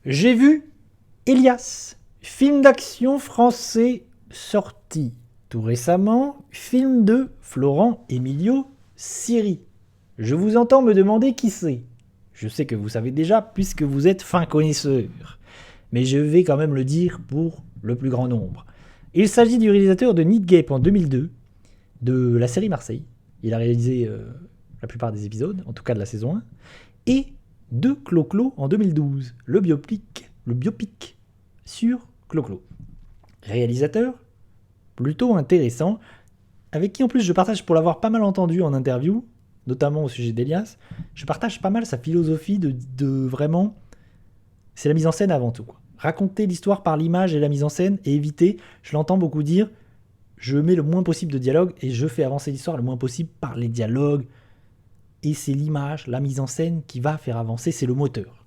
J'ai vu Elias, film d'action français sorti tout récemment, film de Florent Emilio Siri. Je vous entends me demander qui c'est. Je sais que vous savez déjà puisque vous êtes fin connaisseur. Mais je vais quand même le dire pour le plus grand nombre. Il s'agit du réalisateur de Need Gap en 2002, de la série Marseille. Il a réalisé la plupart des épisodes, en tout cas de la saison 1. Et de Clo-Clo en 2012, le biopic sur Clo-Clo. Réalisateur plutôt intéressant, avec qui en plus je partage, pour l'avoir pas mal entendu en interview, notamment au sujet d'Elias, je partage pas mal sa philosophie de vraiment... C'est la mise en scène avant tout, quoi. Raconter l'histoire par l'image et la mise en scène, et éviter, je l'entends beaucoup dire, je mets le moins possible de dialogue et je fais avancer l'histoire le moins possible par les dialogues. Et c'est l'image, la mise en scène qui va faire avancer, c'est le moteur.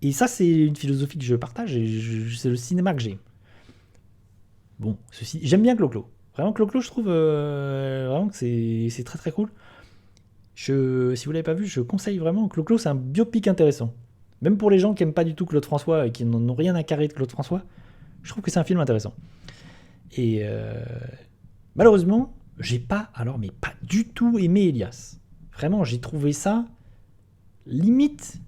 Et ça, c'est une philosophie que je partage et c'est le cinéma que j'aime. Bon, j'aime bien Clo-Clo. Vraiment, Clo-Clo, je trouve vraiment que c'est très très cool. Si vous l'avez pas vu, je conseille vraiment. Clo-Clo, c'est un biopic intéressant. Même pour les gens qui aiment pas du tout Claude François et qui n'en ont rien à carrer de Claude François, je trouve que c'est un film intéressant. Et malheureusement, j'ai pas, alors mais pas du tout aimé Elias. Vraiment, j'ai trouvé ça limite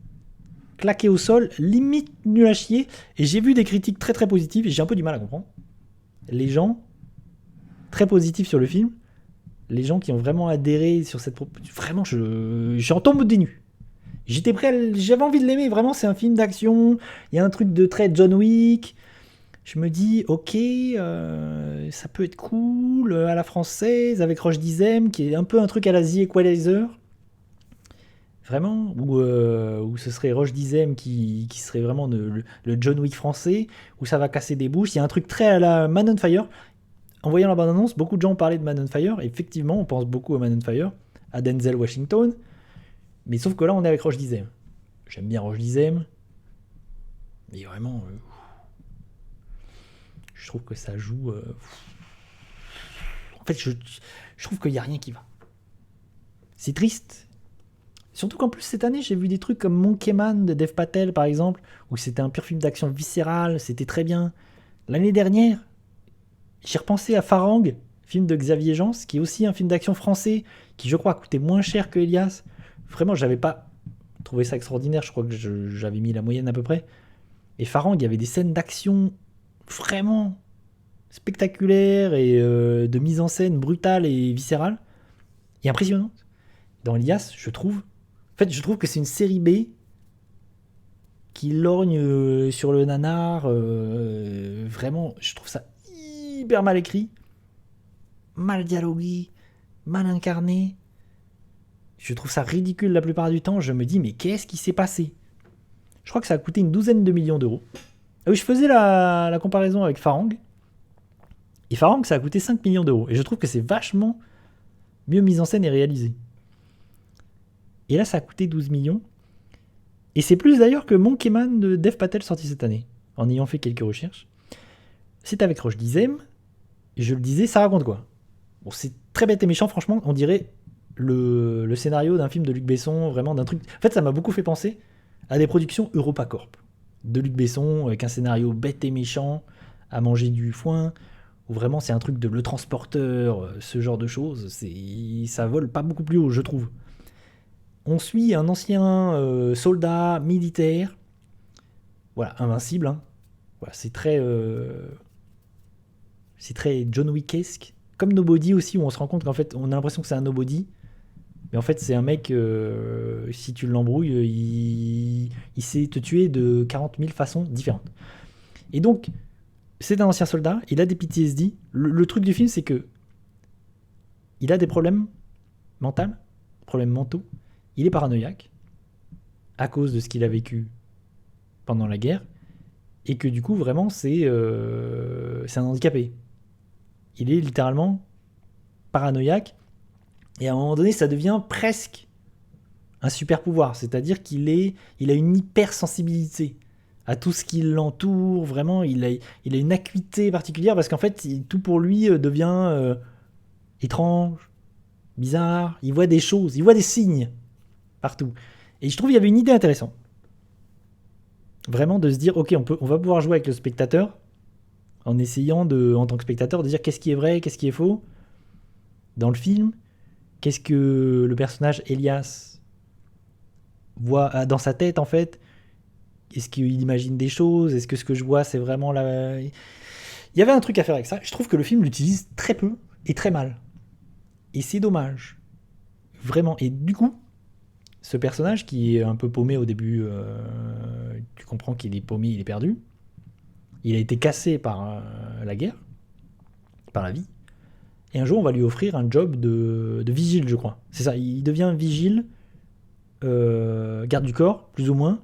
claqué au sol, limite nul à chier. Et j'ai vu des critiques très très positives et j'ai un peu du mal à comprendre. Les gens très positifs sur le film, les gens qui ont vraiment adhéré sur cette vraiment, j'en tombe des nues. J'étais prêt, j'avais envie de l'aimer. Vraiment, c'est un film d'action. Il y a un truc de très John Wick. Je me dis, ok, ça peut être cool à la française avec Roche Dizem, qui est un peu un truc à la The Equalizer. Vraiment, où ce serait Roche Dizem qui serait vraiment le John Wick français, où ça va casser des bouches. Il y a un truc très à la Man on Fire. En voyant la bande-annonce, beaucoup de gens parlaient de Man on Fire. Effectivement, on pense beaucoup à Man on Fire, à Denzel Washington. Mais sauf que là, on est avec Roche Dizem. J'aime bien Roche Dizem. Mais vraiment, je trouve que ça joue... En fait, je trouve qu'il n'y a rien qui va. C'est triste. Surtout qu'en plus, cette année, j'ai vu des trucs comme Monkey Man de Dev Patel, par exemple, où c'était un pur film d'action viscérale, c'était très bien. L'année dernière, j'ai repensé à Farang, film de Xavier Jans, qui est aussi un film d'action français, qui je crois a coûté moins cher que Elias. Vraiment, j'avais pas trouvé ça extraordinaire, je crois que j'avais mis la moyenne à peu près. Et Farang, il y avait des scènes d'action vraiment spectaculaires et de mise en scène brutale et viscérale et impressionnante. Dans Elias, je trouve que c'est une série B qui lorgne sur le nanar. Vraiment, je trouve ça hyper mal écrit, mal dialogué, mal incarné. Je trouve ça ridicule la plupart du temps. Je me dis, mais qu'est-ce qui s'est passé? Je crois que ça a coûté une douzaine de millions d'euros. Ah oui, je faisais la comparaison avec Farang. Et Farang, ça a coûté 5 millions d'euros. Et je trouve que c'est vachement mieux mis en scène et réalisé. Et là, ça a coûté 12 millions. Et c'est plus d'ailleurs que Monkey Man de Dev Patel sorti cette année, en ayant fait quelques recherches. C'est avec Roche Dizem. Et je le disais, ça raconte quoi? Bon, c'est très bête et méchant, franchement. On dirait le scénario d'un film de Luc Besson, vraiment d'un truc... En fait, ça m'a beaucoup fait penser à des productions EuropaCorp de Luc Besson, avec un scénario bête et méchant, à manger du foin, où vraiment c'est un truc de Le Transporteur, ce genre de choses. Ça vole pas beaucoup plus haut, je trouve. On suit un ancien soldat militaire, voilà, invincible. Hein. Voilà, c'est très John Wick-esque. Comme Nobody aussi, où on se rend compte qu'en fait, on a l'impression que c'est un Nobody, mais en fait, c'est un mec, si tu l'embrouilles, il sait te tuer de 40 000 façons différentes. Et donc, c'est un ancien soldat, il a des PTSD. Le truc du film, c'est que il a des problèmes mentaux. Il est paranoïaque à cause de ce qu'il a vécu pendant la guerre, et que du coup, vraiment, c'est un handicapé. Il est littéralement paranoïaque, et à un moment donné, ça devient presque un super pouvoir, c'est-à-dire qu'il a une hypersensibilité à tout ce qui l'entoure, vraiment, il a une acuité particulière, parce qu'en fait, tout pour lui devient étrange, bizarre, il voit des choses, il voit des signes partout. Et je trouve qu'il y avait une idée intéressante. Vraiment de se dire, ok, on va pouvoir jouer avec le spectateur en essayant en tant que spectateur, de dire qu'est-ce qui est vrai, qu'est-ce qui est faux dans le film, qu'est-ce que le personnage Elias voit dans sa tête en fait, est-ce qu'il imagine des choses, est-ce que ce que je vois c'est vraiment la... Il y avait un truc à faire avec ça, je trouve que le film l'utilise très peu et très mal. Et c'est dommage. Vraiment. Et du coup, ce personnage qui est un peu paumé au début, tu comprends qu'il est paumé, il est perdu. Il a été cassé par la guerre, par la vie. Et un jour, on va lui offrir un job de vigile, je crois. C'est ça, il devient vigile, garde du corps, plus ou moins,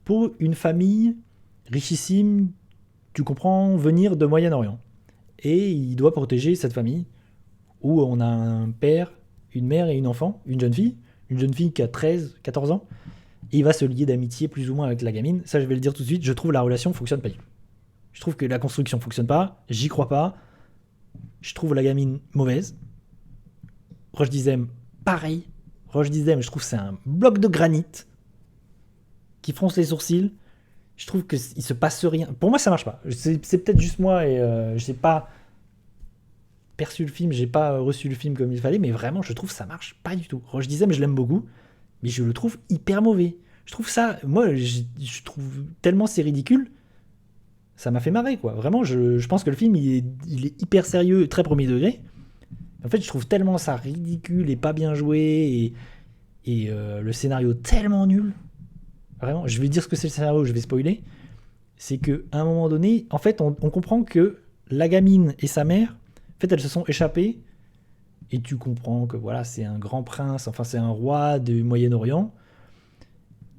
pour une famille richissime, tu comprends, venir de Moyen-Orient. Et il doit protéger cette famille, où on a un père, une mère et une enfant, une jeune fille qui a 13, 14 ans, et il va se lier d'amitié plus ou moins avec la gamine. Ça, je vais le dire tout de suite, je trouve la relation fonctionne pas du tout. Je trouve que la construction fonctionne pas, j'y crois pas. Je trouve la gamine mauvaise. Roche Dizem, pareil. Roche Dizem, je trouve que c'est un bloc de granit qui fronce les sourcils. Je trouve qu'il se passe rien. Pour moi, ça marche pas. C'est peut-être juste moi et je sais pas perçu le film, j'ai pas reçu le film comme il fallait, mais vraiment, je trouve que ça marche pas du tout. Roche Dizem, je l'aime beaucoup, mais je le trouve hyper mauvais. Je trouve ça, moi, je trouve tellement c'est ridicule, ça m'a fait marrer, quoi. Vraiment, je pense que le film, il est hyper sérieux, très premier degré. En fait, je trouve tellement ça ridicule et pas bien joué, et le scénario tellement nul. Vraiment, je vais dire ce que c'est le scénario, je vais spoiler. C'est qu'à un moment donné, en fait, on comprend que la gamine et sa mère, en fait, elles se sont échappées, et tu comprends que voilà, c'est un grand prince, enfin c'est un roi du Moyen-Orient,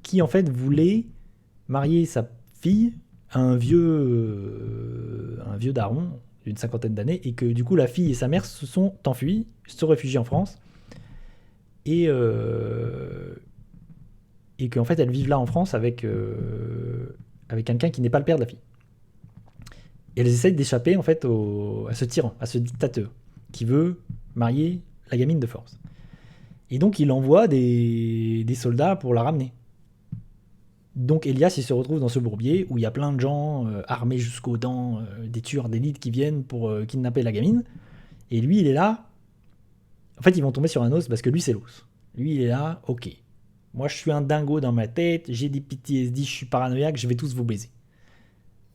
qui en fait voulait marier sa fille à un vieux daron d'une cinquantaine d'années, et que du coup la fille et sa mère se sont enfuies, se réfugient en France, et qu'en fait elles vivent là en France avec quelqu'un qui n'est pas le père de la fille. Et elles essayent d'échapper en fait à ce tyran, à ce dictateur, qui veut marier la gamine de force. Et donc il envoie des soldats pour la ramener. Donc Elias il se retrouve dans ce bourbier où il y a plein de gens armés jusqu'aux dents, des tueurs d'élite qui viennent pour kidnapper la gamine. Et lui il est là. En fait ils vont tomber sur un os parce que lui c'est l'os. Lui il est là, ok. Moi je suis un dingo dans ma tête, j'ai des PTSD, je suis paranoïaque, je vais tous vous baiser.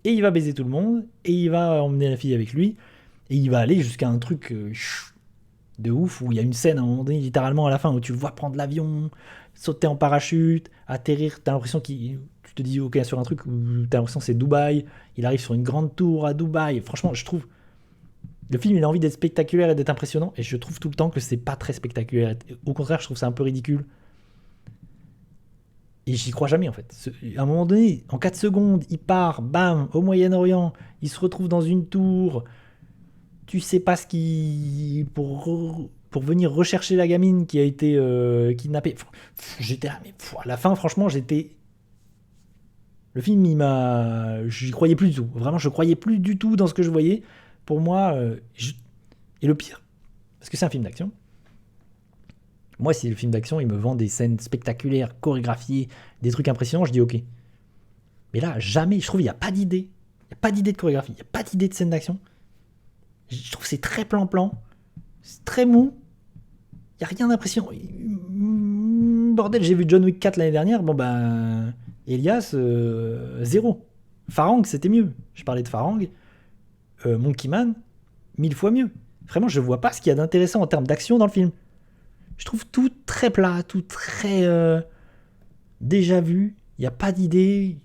Et il va baiser tout le monde, et il va emmener la fille avec lui, et il va aller jusqu'à un truc de ouf, où il y a une scène à un moment donné, littéralement à la fin, où tu le vois prendre l'avion, sauter en parachute, atterrir, t'as l'impression tu te dis ok sur un truc où t'as l'impression que c'est Dubaï, il arrive sur une grande tour à Dubaï, franchement je trouve, le film il a envie d'être spectaculaire et d'être impressionnant, et je trouve tout le temps que c'est pas très spectaculaire, au contraire je trouve ça un peu ridicule. Et j'y crois jamais en fait. À un moment donné, en 4 secondes, il part, bam, au Moyen-Orient, il se retrouve dans une tour, tu sais pas ce qui... pour venir rechercher la gamine qui a été kidnappée. J'étais là, mais à la fin, franchement, j'étais... Le film, j'y croyais plus du tout. Vraiment, je croyais plus du tout dans ce que je voyais. Pour moi, et le pire, parce que c'est un film d'action, moi, si le film d'action, il me vend des scènes spectaculaires, chorégraphiées, des trucs impressionnants, je dis ok. Mais là, jamais, je trouve, il n'y a pas d'idée. Il n'y a pas d'idée de chorégraphie, il n'y a pas d'idée de scène d'action. Je trouve que c'est très plan-plan, c'est très mou, il n'y a rien d'impressionnant. Bordel, j'ai vu John Wick 4 l'année dernière, bon ben, Elias, zéro. Farang, c'était mieux. Je parlais de Farang. Monkey Man, 1000 fois mieux. Vraiment, je vois pas ce qu'il y a d'intéressant en termes d'action dans le film. Je trouve tout très plat, tout très déjà vu. Il n'y a pas d'idée.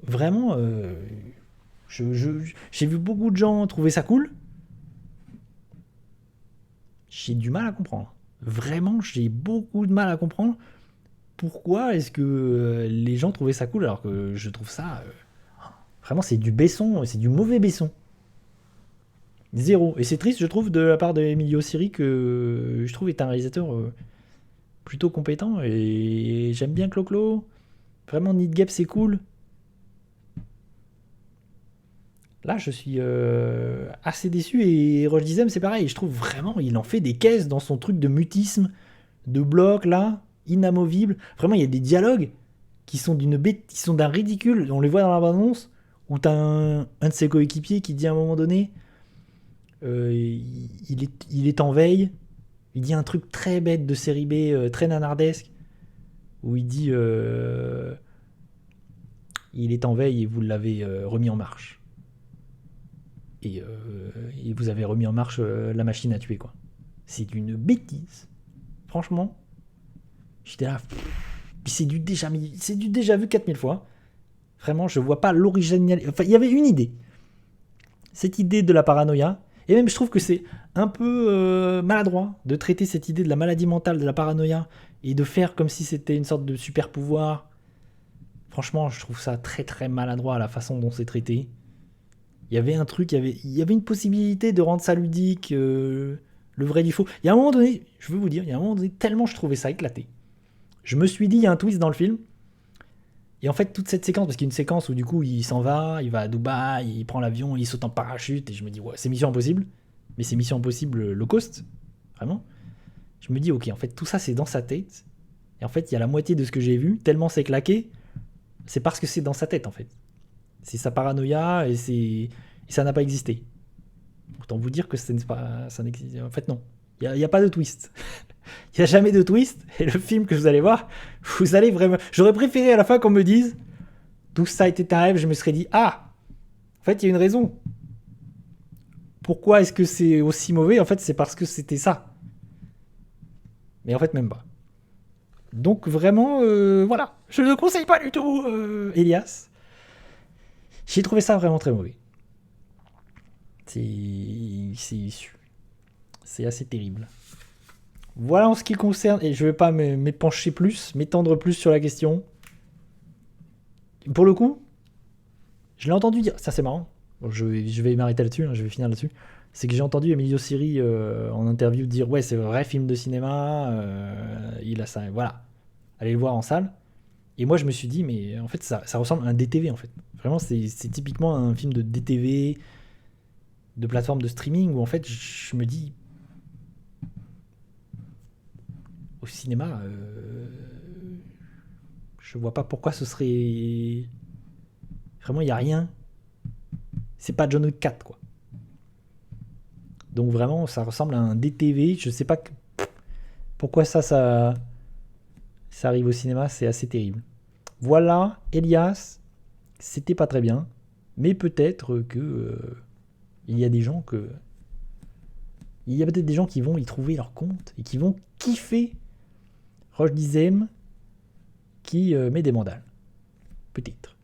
Vraiment, j'ai vu beaucoup de gens trouver ça cool. J'ai du mal à comprendre. Vraiment, j'ai beaucoup de mal à comprendre pourquoi est-ce que les gens trouvaient ça cool alors que je trouve ça... vraiment, c'est du Besson, c'est du mauvais Besson. Zéro. Et c'est triste, je trouve, de la part d'Emilio Siri, que je trouve est un réalisateur plutôt compétent. Et j'aime bien Clo-Clo. Vraiment, Need Gap, c'est cool. Là, je suis assez déçu. Et Roche Dizem, c'est pareil. Je trouve vraiment, il en fait des caisses dans son truc de mutisme, de bloc, là, inamovible. Vraiment, il y a des dialogues qui sont d'une bête, qui sont d'un ridicule. On les voit dans la bande-annonce où t'as un de ses coéquipiers qui dit à un moment donné, il est en veille. Il dit un truc très bête de série B, très nanardesque, où il dit il est en veille et vous l'avez remis en marche. Et vous avez remis en marche la machine à tuer, quoi. C'est une bêtise. Franchement, j'étais là. Puis c'est du déjà vu 4000 fois. Vraiment, je vois pas l'originalité. Enfin, il y avait une idée. Cette idée de la paranoïa. Et même, je trouve que c'est un peu maladroit de traiter cette idée de la maladie mentale, de la paranoïa, et de faire comme si c'était une sorte de super pouvoir. Franchement, je trouve ça très très maladroit la façon dont c'est traité. Il y avait un truc, il y avait une possibilité de rendre ça ludique, le vrai du faux. Il y a un moment donné, je veux vous dire, il y a un moment donné, tellement je trouvais ça éclaté. Je me suis dit, il y a un twist dans le film. Et en fait, toute cette séquence, parce qu'il y a une séquence où du coup, il s'en va, il va à Dubaï, il prend l'avion, il saute en parachute, et je me dis, ouais, c'est Mission Impossible. Mais c'est Mission Impossible low cost, vraiment. Je me dis, ok, en fait, tout ça, c'est dans sa tête. Et en fait, il y a la moitié de ce que j'ai vu, tellement c'est claqué, c'est parce que c'est dans sa tête, en fait. C'est sa paranoïa, et ça n'a pas existé. Autant vous dire que ça n'existe. En fait, non. Il n'y a pas de twist. Il n'y a jamais de twist. Et le film que vous allez voir, vous allez vraiment. J'aurais préféré à la fin qu'on me dise tout ça était un rêve. Je me serais dit, ah, en fait, il y a une raison. Pourquoi est-ce que c'est aussi mauvais? En fait, c'est parce que c'était ça. Mais en fait, même pas. Donc, vraiment, voilà. Je ne conseille pas du tout, Elias. J'ai trouvé ça vraiment très mauvais. C'est assez terrible. Voilà en ce qui concerne, et je ne vais pas m'épancher plus, m'étendre plus sur la question. Pour le coup, je l'ai entendu dire, ça c'est marrant, bon, je vais m'arrêter là-dessus, je vais finir là-dessus, c'est que j'ai entendu Emilio Siri en interview dire ouais c'est un vrai film de cinéma, il a ça, voilà, allez le voir en salle. Et moi je me suis dit mais en fait ça ressemble à un DTV en fait. Vraiment c'est typiquement un film de DTV, de plateforme de streaming où en fait je me dis au cinéma, je vois pas pourquoi ce serait. Vraiment, il n'y a rien. C'est pas John Wick 4, quoi. Donc vraiment, ça ressemble à un DTV. Je sais pas pourquoi ça arrive au cinéma. C'est assez terrible. Voilà, Elias, c'était pas très bien. Mais peut-être que il y a des gens que. Il y a peut-être des gens qui vont y trouver leur compte et qui vont kiffer Roche Dizem qui met des mandales. Peut-être.